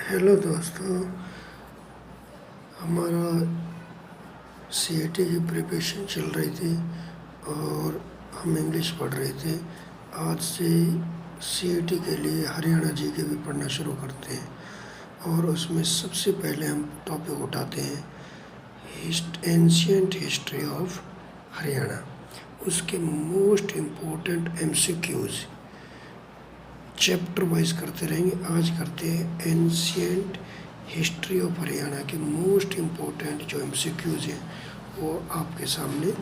Hello दोस्तों, हमारा CET की प्रिपरेशन चल रही थी और हम इंग्लिश पढ़ रहे थे। आज से सीईटी के लिए हरियाणा जीके भी पढ़ना शुरू करते हैं और उसमें सबसे पहले हम टॉपिक उठाते हैं एंशियंट हिस्ट्री ऑफ हरियाणा। उसके most important MCQs chapter wise करते रहेंगे। आज करते हैं एंशियंट हिस्ट्री ऑफ हरियाणा के मोस्ट इम्पोर्टेंट जो एमसीक्यूज़ हैं वो आपके सामने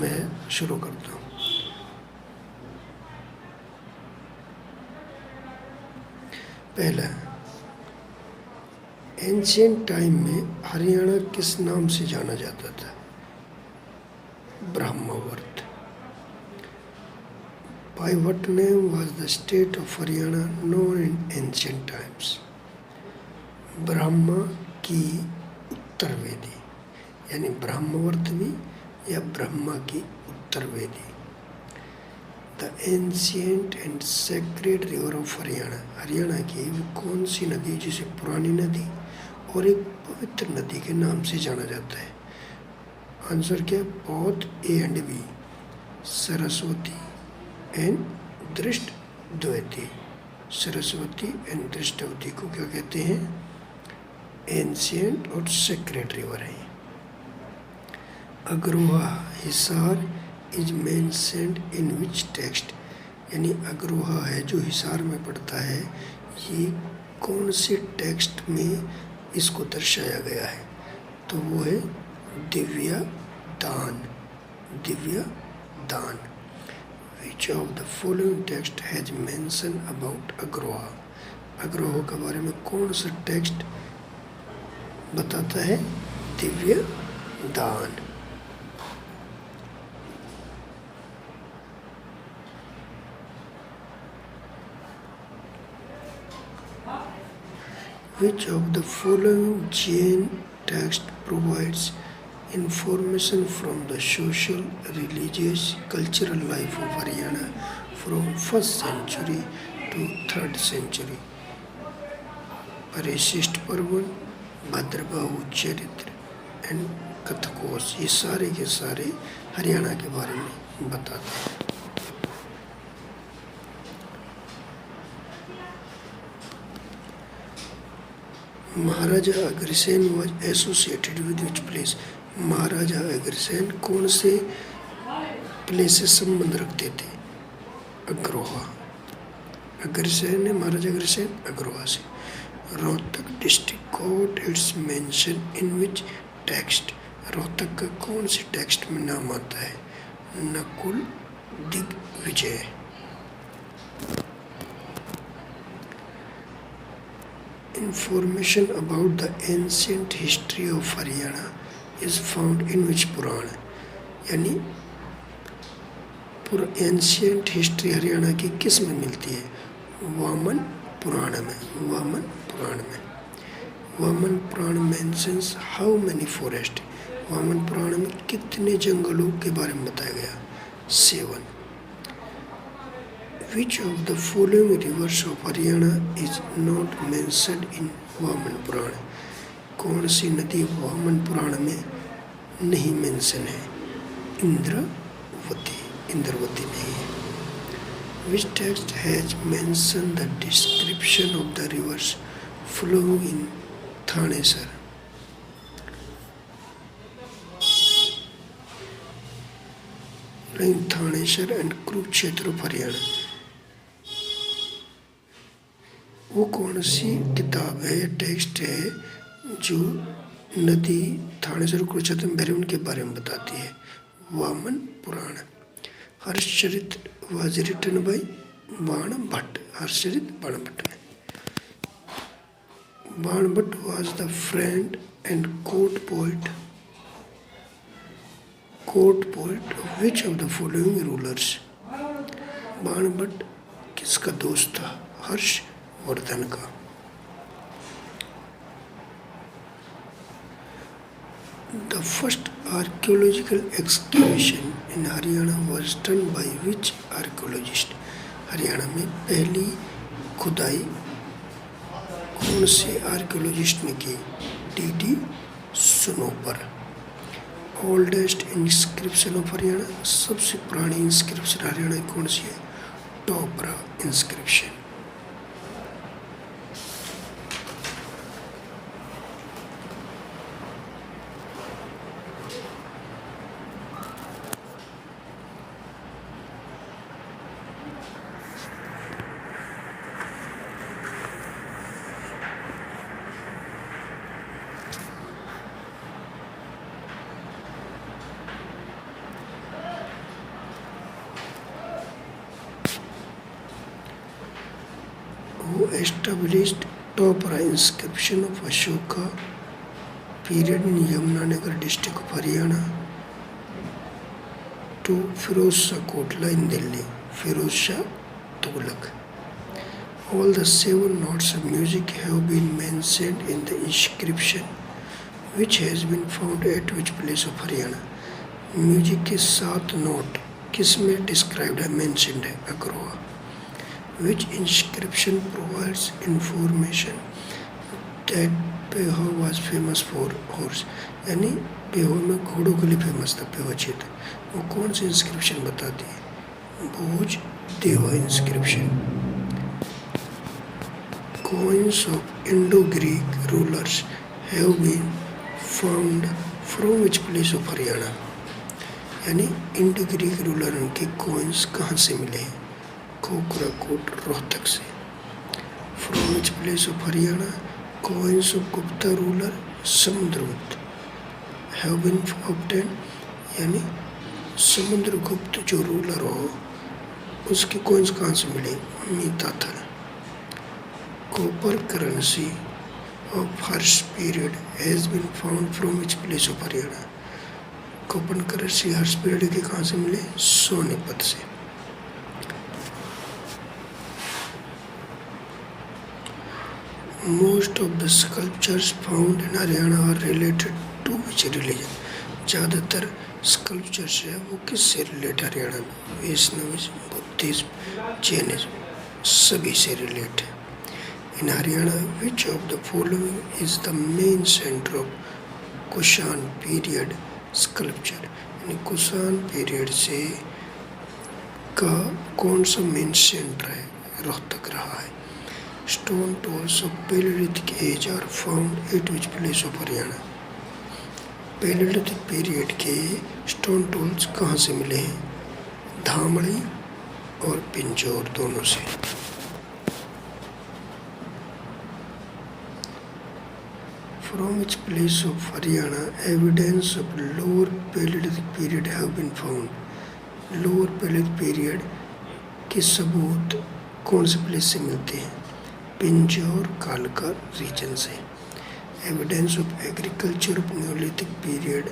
मैं शुरू करता हूँ। पहला, एंशियंट टाइम में हरियाणा किस नाम से जाना जाता था? Brahmavarta. By what name was the state of Haryana known in ancient times? Brahma की उत्तर वेदी, यानी ब्रह्मवर्त भी या ब्रह्मा की उत्तर वेदी। The ancient and sacred river of Haryana, Haryana की वो कौन सी नदी जिसे पुरानी नदी और एक पवित्र नदी के नाम से जाना जाता है? आंसर क्या? Both A and B, Saraswati and Drishadvati. Saraswati and Drishadvati को क्या कहते हैं? एंशियंट और सेक्रेड रिवर है। Agroha Hisar is mentioned in which text, यानी अग्रोहा है जो हिसार में पड़ता है, ये कौन से टेक्स्ट में इसको दर्शाया गया है? तो वो है दिव्या दान। दिव्या दान। Which of the following text has mention about Agroha? Agroha के बारे में कौन सा टेक्स्ट बताता है? दिव्य दान। Which of the following Jain text provides information from the social, religious, cultural life of Haryana from 1st century to 3rd century? परिशिष्ट पर्वन, भद्रबाहु चरित्र एंड कथकोश, ये सारे के सारे हरियाणा के बारे में बताते हैं। Maharaja Agrasen was associated with which place? Maharaja Agrasen कौन से प्लेस से संबंध रखते थे? अग्रोहा। अग्रसेन ने महाराजा अग्रसेन अग्रोहा से। Rohtak district code it's mention in which text? Rohtak का कौन से टेक्स्ट में नाम आता है? Nakul Digvijay. Information about the ancient history of Haryana is found in which पुराण? यानी एंशियंट हिस्ट्री हरियाणा की किस में मिलती है? वामन पुराण में। वामन पुराण में। Vamana Purana mentions how many forest? Vamana Purana में कितने जंगलों के बारे में बताया गया? 7। Which of the following rivers of Haryana is not mentioned in Vaman पुराण? कौन सी नदी वामन पुराण में नहीं मेंशन है? इंद्रवती। इंद्रवती नहीं है। Which text has mentioned the description of the rivers flowing in Thanesar? Thanesar and Kurukshetra of Haryana. वो कौन सी किताब है या टेक्स्ट है जो नदी थानेसर कुरुक्षेत्र में बहरे उनके बारे में बताती है? वामन पुराण। हर्षचरित वाज रिटन बाय बाण भट्ट। हर्षचरित बाण भट्ट ने। बाण Bhatt was the friend and court poet of which of the following rulers? बाण भट्ट किसका दोस्त था? हर्षवर्धन का। The first archaeological excavation in Haryana was done by which archaeologist? Haryana में पहली खुदाई कौन से आर्कियोलॉजिस्ट ने की? D Spooner. Oldest inscription of Haryana, सबसे पुरानी इंस्क्रिप्शन हरियाणा की कौन सी है? Topra inscription. Who established Topra inscription of Ashoka period in Yamunanagar district of Haryana to Firoz Shah Kotla in Delhi? Firoz Shah Tughlaq. All the 7 notes of music have been mentioned in the inscription which has been found at which place of Haryana? Music के 7 note किस में described है, mentioned है? Agroha. Which inscription provides information that पेहो was famous for horse, यानी पेहो में घोड़ों के लिए फेमस था पेहो क्षेत्र, वो कौन सी इंस्क्रिप्शन बताती है? भोज देवा inscription. Coins of Indo-Greek rulers have been found from which place of Haryana? यानी इंडो ग्रीक रूलर के कॉइन्स कहाँ से मिले हैं? खोखराकोट रोहतक से। From which place of Haryana? Coins of Gupta ruler Samudragupta have been obtain, यानी समुद्रगुप्त जो रूलर हो उसके कॉइन्स कहाँ से मिले? Mitathal. Copper currency of first period has been found from which place of Haryana? Copper currency Harsha period के कहाँ से मिले? सोनीपत से। Most of the sculptures found in Haryana are related to which religion? ज़्यादातर स्कल्पचर्स है वो किससे रिलेट? हरियाणा में वैष्णविज्म, बुद्धिज्म, जैनिज्म सभी से रिलेट है। In Haryana which of the following is the main centre of Kushan period sculpture? यानी कुषाण पीरियड से का कौन सा मेन सेंटर है? रोहतक रहा है। Stone tools of Paleolithic age are found at which place of Haryana? Paleolithic period के stone tools कहाँ से मिले हैं? धामड़ी और पिंजौर दोनों से। From which place of Haryana evidence of lower Paleolithic period have been found? Lower Paleolithic period के सबूत कौन से प्लेस से मिलते हैं? पिंजौर कालका रीजन से। Evidence of agriculture of neolithic period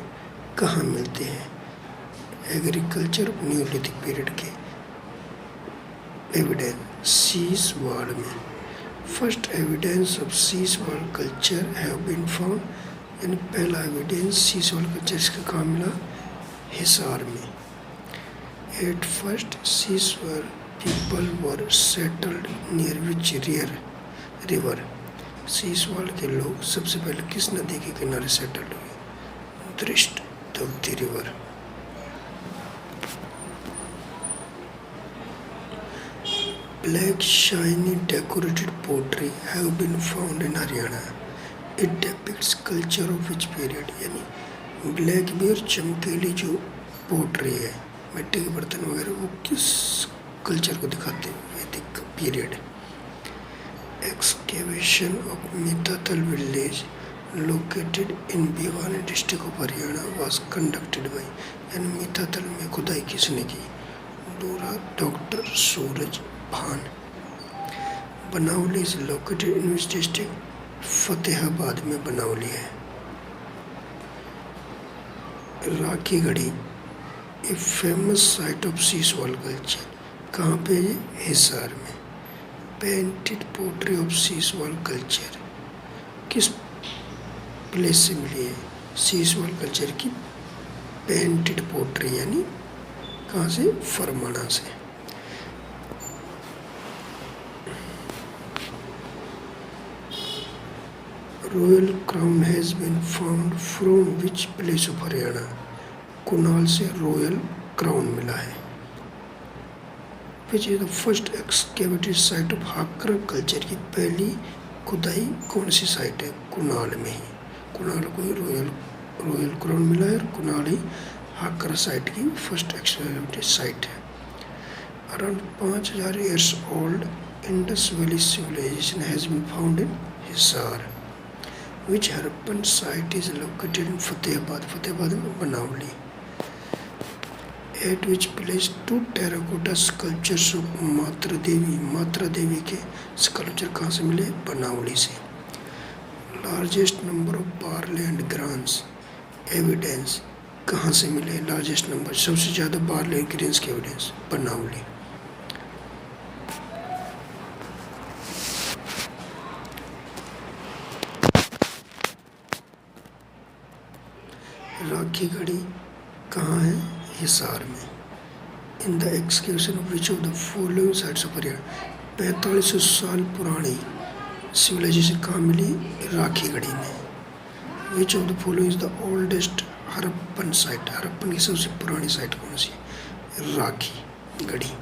कहाँ मिलते हैं? एग्रीकल्चर ऑफ न्यूलिथिक पीरियड के एविडेंस सीस वार्ड में। First evidence of Siswal culture have been found, यानी पहला एविडेंस सीस वार्ड कल्चर का कहाँ मिला? हिसार में। At first Siswal people were settled near which river? Siswal के लोग सबसे पहले किस नदी के किनारे सेटल्ड हुए? Drishadvati river. Black shiny decorated pottery have been found in Haryana. It depicts culture of which period? यानी ब्लैक भी और चमकीली जो पोट्री है मिट्टी के बर्तन वगैरह वो किस कल्चर को दिखाते हैं? Vedic period. Excavation of Mitathal village located in Bhiwani district of Haryana was conducted by, यानी मीताथल में खुदाई किसने की? Doctor Suraj Bhan. Banawali is located in which district? Fatehabad में बनावली है। Rakhigarhi a famous site of Siswal culture कहाँ पे है? हिसार में। Painted pottery of Siswal culture किस प्लेस से मिली है? सीसवाल कल्चर की पेंटेड पोट्री यानी कहाँ से? फरमाना से। Royal crown has been found from which place of Haryana. Kunal से रॉयल क्राउन मिला है। Which is the first excavated site of Hakra culture की पहली खुदाई कौन सी साइट है? कुनाल में ही। कुनाल को ही रॉयल क्राउन मिला है और कुनाल ही हाकर साइट की फर्स्ट एक्सकेवेटेड साइट है। Around 5000 years old Indus Valley civilization has been found in Hisar. Which Harappan site is located in Fatehbad? Fatehbad में बनावली। At which place two terracotta sculptures of मात्रा देवी के sculpture कहाँ से मिले? बनावली से। Largest number of barley and grains evidence कहाँ से मिले? लार्जेस्ट नंबर, सबसे ज़्यादा बार्ले एंड ग्रेन्स के एविडेंस बनावली। राखी गढ़ी कहाँ है? हिसार में। In the excavation of which of the following sites of Haryana? 4500 साल पुरानी सिविलाइजेशन कहाँ मिली? राखी गढ़ी में। विच of the following is the oldest Harappan site? Harappan की सबसे पुरानी साइट कौन सी? राखी गढ़ी।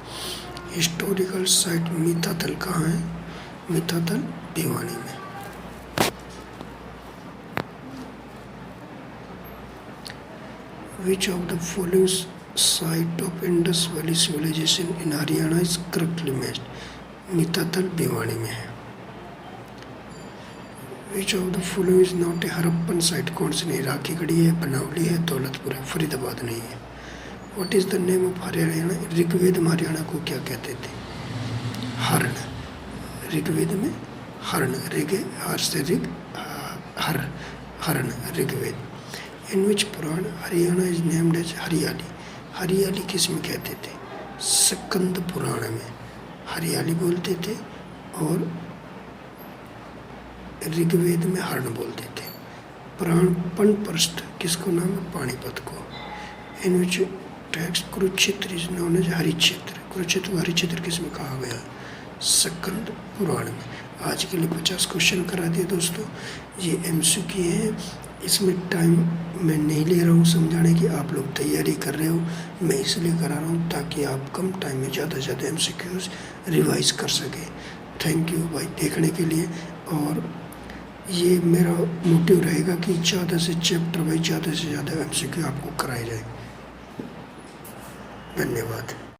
हिस्टोरिकल साइट मिताथल कहाँ है? मिताथल भिवानी में। Which of the following site of Indus Valley civilization in Haryana is correctly matched? Mitathal Bhiwani में है। Which of the following is not a Harappan site? कौन सी नहीं? राखी गढ़ी है, बनावली है, दौलतपुर है, फरीदाबाद नहीं है। What is the name of Haryana? Rigveda में हरियाणा को क्या कहते थे? हरण। ऋग्वेद में हरण, ऋग हर से ऋग, हर हरण ऋग्वेद। इन विच पुराण हरियाणा इज नेम्ड एज हरियाली? हरियाली किस में कहते थे? स्कंद पुराण में हरियाली बोलते थे और ऋग्वेद में हरण बोलते थे। पुराण पणप्रस्थ किसको नाम है? पानीपत को। In which text Kurukshetra is known as Harikshetra? Kurukshetra को हरिक्षेत्र किस में कहा गया? स्कंद पुराण में। आज के लिए 50 क्वेश्चन करा दिए दोस्तों। ये MCQ हैं, इसमें टाइम मैं नहीं ले रहा हूँ समझाने की, आप लोग तैयारी कर रहे हो, मैं इसलिए करा रहा हूँ ताकि आप कम टाइम में ज़्यादा से ज़्यादा MCQs रिवाइज कर सकें। थैंक यू भाई देखने के लिए। और ये मेरा मोटिव रहेगा कि ज़्यादा से चैप्टर वाइज ज़्यादा से ज़्यादा MCQ आपको कराए जाए। धन्यवाद।